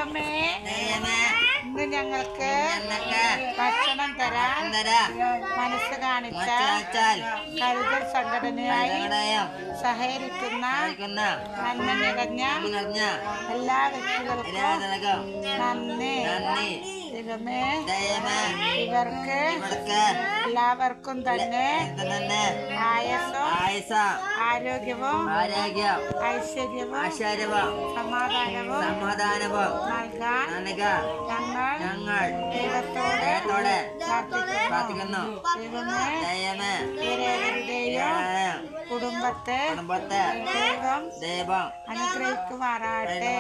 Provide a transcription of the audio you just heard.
ദൈവമേ ഇന്ന് ഞങ്ങൾക്ക് ഭക്ഷണം തരാൻ മനസ്സ് കാണിച്ചാൽ കരുതൽ സംഘടനയായി സഹകരിക്കുന്ന നന്മ നിറഞ്ഞ എല്ലാ വ്യക്തികൾക്കും നന്ദി. ദൈവമേ ഇവർക്ക് എല്ലാവർക്കും തന്നെ ആയുസ്സും ആരോഗ്യവും ഐശ്വര്യവും സമാധാനവും നൽകാൻ ഞങ്ങൾ ദൈവത്തോട് പ്രാർത്ഥിക്കുന്നു. ദൈവമേ ഇവരേവരുടെയും കുടുംബത്തെ ദൈവം അനുഗ്രഹിക്കുമാറാകട്ടെ.